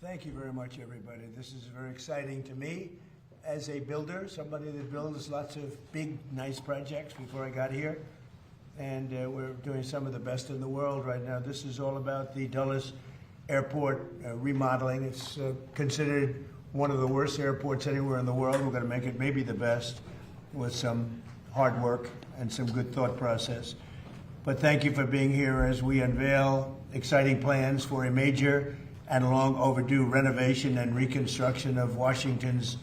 Thank you very much, everybody. This is very exciting to me as a builder, somebody that builds lots of big, nice projects before I got here. And we're doing some of the best in the world right now. This is all about the Dulles Airport remodeling. It's considered one of the worst airports anywhere in the world. We're going to make it maybe the best with some hard work and some good thought process. But thank you for being here as we unveil exciting plans for a major and long overdue renovation and reconstruction of Washington's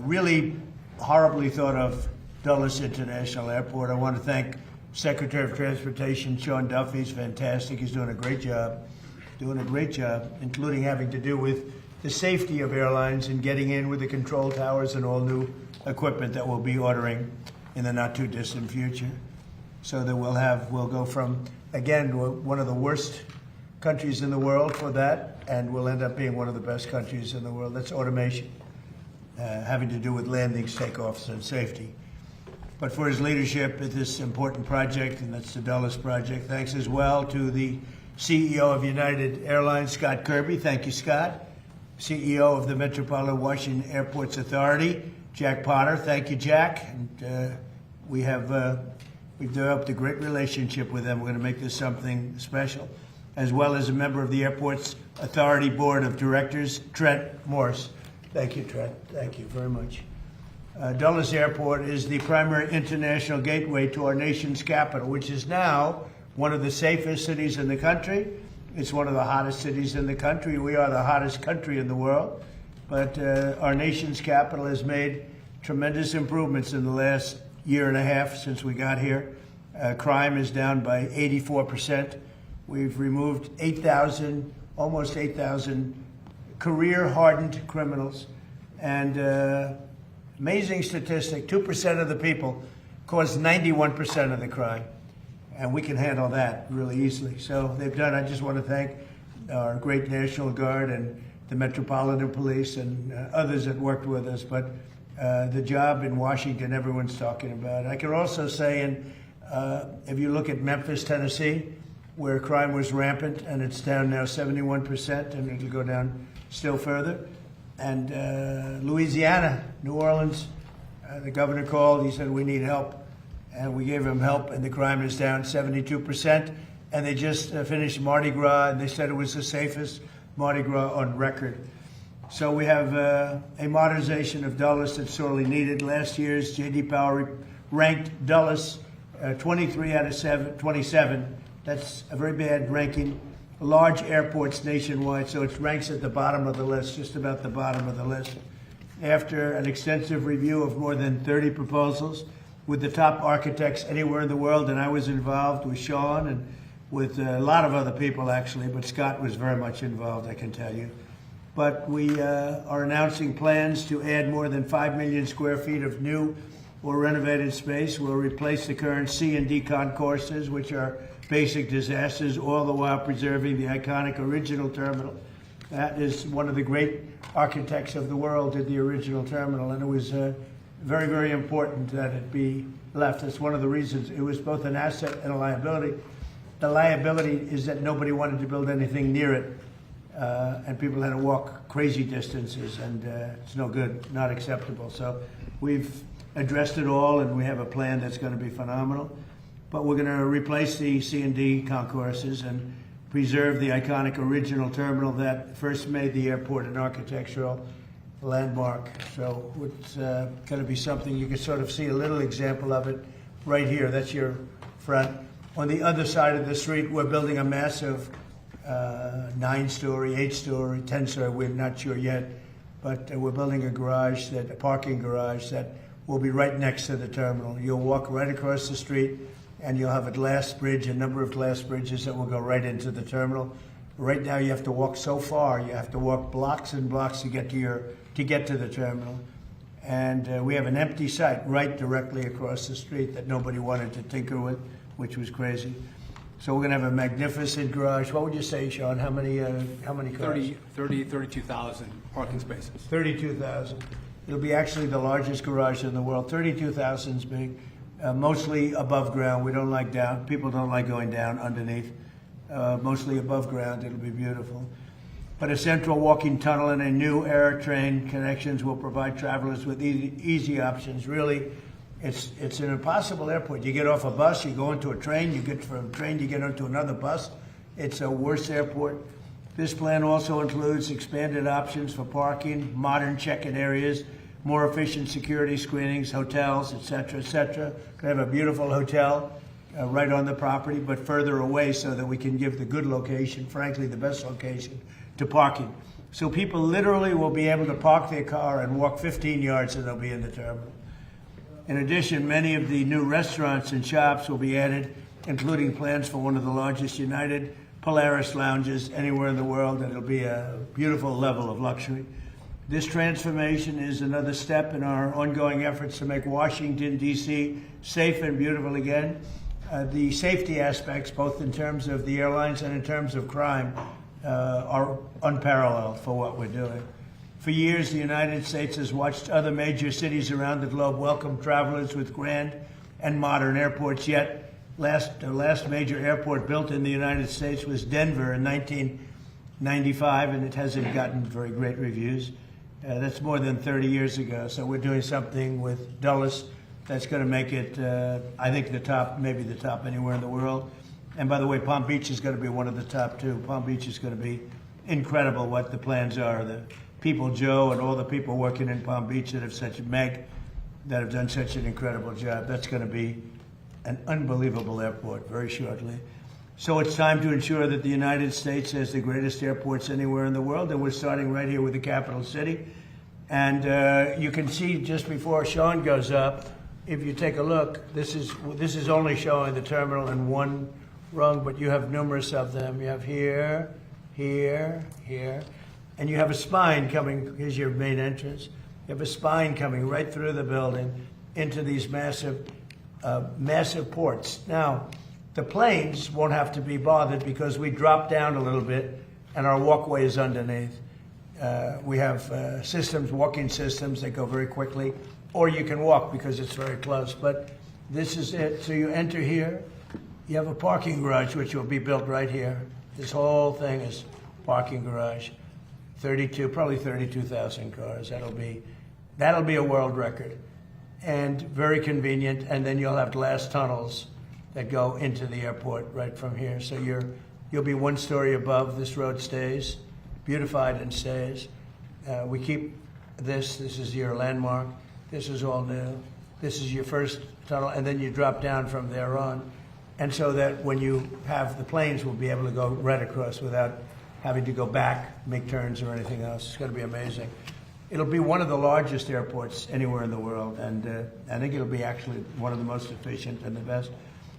really horribly thought of Dulles International Airport. I want to thank Secretary of Transportation Sean Duffy. He's fantastic. He's doing a great job, including having to do with the safety of airlines and getting in with the control towers and all new equipment that we'll be ordering in the not too distant future. So that we'll go from, again, one of the worst countries in the world for that, and we'll end up being one of the best countries in the world. That's automation, having to do with landings, takeoffs, and safety. But for his leadership at this important project, and that's the Dulles project, thanks as well to the CEO of United Airlines, Scott Kirby. Thank you, Scott. CEO of the Metropolitan Washington Airports Authority, Jack Potter. Thank you, Jack. And we've developed a great relationship with them. We're going to make this something special. As well as a member of the Airports Authority Board of Directors, Trent Morse. Thank you, Trent. Thank you very much. Dulles Airport is the primary international gateway to our nation's capital, which is now one of the safest cities in the country. It's one of the hottest cities in the country. We are the hottest country in the world. But our nation's capital has made tremendous improvements in the last year and a half since we got here. Crime is down by 84%. We've removed almost 8,000 career-hardened criminals. And amazing statistic, 2% of the people cause 91% of the crime. And we can handle that really easily. So they've done, I just want to thank our great National Guard and the Metropolitan Police and others that worked with us. But the job in Washington, everyone's talking about. I can also say, if you look at Memphis, Tennessee, where crime was rampant, and it's down now 71%, and it'll go down still further. And Louisiana, New Orleans, the governor called, he said, we need help. And we gave him help, and the crime is down 72%. And they just finished Mardi Gras, and they said it was the safest Mardi Gras on record. So we have a modernization of Dulles that's sorely needed. Last year's J.D. Power ranked Dulles 23 out of 27. That's a very bad ranking. Large airports nationwide, so it ranks at the bottom of the list, just about the bottom of the list. After an extensive review of more than 30 proposals with the top architects anywhere in the world, and I was involved with Sean and with a lot of other people actually, but Scott was very much involved, I can tell you. But we are announcing plans to add more than 5 million square feet of new or renovated space. We'll replace the current C&D concourses, which are basic disasters, all the while preserving the iconic original terminal. That is one of the great architects of the world did the original terminal, and it was very, very important that it be left. That's one of the reasons. It was both an asset and a liability. The liability is that nobody wanted to build anything near it, and people had to walk crazy distances, and it's no good, not acceptable. So we've addressed it all, and we have a plan that's going to be phenomenal. But we're going to replace the C&D concourses and preserve the iconic original terminal that first made the airport an architectural landmark. So it's going to be something you can sort of see a little example of it right here. That's your front. On the other side of the street, we're building a massive 9-story, 8-story, 10-story, we're not sure yet, but we're building a parking garage that will be right next to the terminal. You'll walk right across the street, and you'll have a glass bridge, a number of glass bridges that will go right into the terminal. Right now, you have to walk so far. You have to walk blocks and blocks to get to the terminal. And we have an empty site right directly across the street that nobody wanted to tinker with, which was crazy. So we're going to have a magnificent garage. What would you say, Sean? How many cars? 32,000 parking spaces. 32,000. It'll be actually the largest garage in the world. 32,000 is big. Mostly above ground. We don't like down. People don't like going down underneath. Mostly above ground. It'll be beautiful. but a central walking tunnel and a new air train connections will provide travelers with easy options. Really, it's an impossible airport. You get off a bus, you go into a train, you get from a train, you get onto another bus. It's a worse airport. This plan also includes expanded options for parking, modern check-in areas, more efficient security screenings, hotels, et cetera, et cetera. Could have a beautiful hotel right on the property, but further away so that we can give the good location, frankly, the best location, to parking. So people literally will be able to park their car and walk 15 yards and they'll be in the terminal. In addition, many of the new restaurants and shops will be added, including plans for one of the largest United Polaris Lounges anywhere in the world, and it'll be a beautiful level of luxury. This transformation is another step in our ongoing efforts to make Washington, D.C. safe and beautiful again. The safety aspects, both in terms of the airlines and in terms of crime, are unparalleled for what we're doing. For years, the United States has watched other major cities around the globe welcome travelers with grand and modern airports, yet the last major airport built in the United States was Denver in 1995, and it hasn't gotten very great reviews. That's more than 30 years ago. So we're doing something with Dulles that's going to make it, I think, the top, maybe the top anywhere in the world. And by the way, Palm Beach is going to be one of the top too. Palm Beach is going to be incredible what the plans are. The people, Joe, and all the people working in Palm Beach that have done such an incredible job. That's going to be an unbelievable airport very shortly. So it's time to ensure that the United States has the greatest airports anywhere in the world, and we're starting right here with the capital city. And you can see just before Sean goes up, if you take a look, this is only showing the terminal in one rung, but you have numerous of them. You have here, here, here, and you have a spine coming. Here's your main entrance. You have a spine coming right through the building into these massive ports. Now, the planes won't have to be bothered because we drop down a little bit and our walkway is underneath. We have walking systems that go very quickly, or you can walk because it's very close. But this is it. So you enter here. You have a parking garage, which will be built right here. This whole thing is parking garage. Probably 32,000 cars. That'll be a world record. And very convenient, and then you'll have glass tunnels that go into the airport right from here. So you'll be one story above. This road stays, beautified and stays. We keep this is your landmark. This is all new. This is your first tunnel, and then you drop down from there on. And so that when you have the planes, we'll be able to go right across without having to go back, make turns or anything else. It's going to be amazing. It'll be one of the largest airports anywhere in the world, and I think it'll be actually one of the most efficient and the best.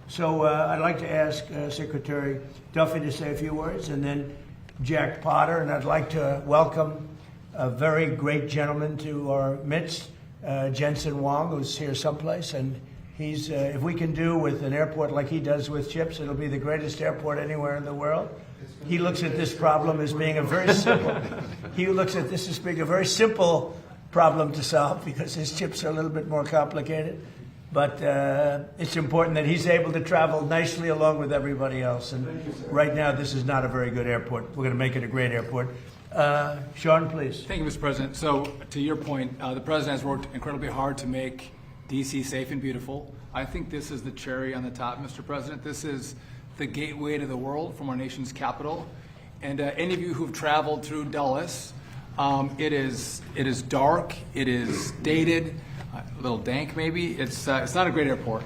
So I'd like to ask Secretary Duffy to say a few words, and then Jack Potter, and I'd like to welcome a very great gentleman to our midst, Jensen Wong, who's here someplace, and he's, if we can do with an airport like he does with chips, it'll be the greatest airport anywhere in the world. He looks at this problem as being a very simple, problem to solve because his chips are a little bit more complicated. But it's important that he's able to travel nicely along with everybody else. And right now, this is not a very good airport. We're going to make it a great airport. Sean, please. Thank you, Mr. President. So to your point, the President has worked incredibly hard to make D.C. safe and beautiful. I think this is the cherry on the top, Mr. President. This is the gateway to the world from our nation's capital. And any of you who've traveled through Dulles, it is dark, it is dated, a little dank maybe. It's not a great airport.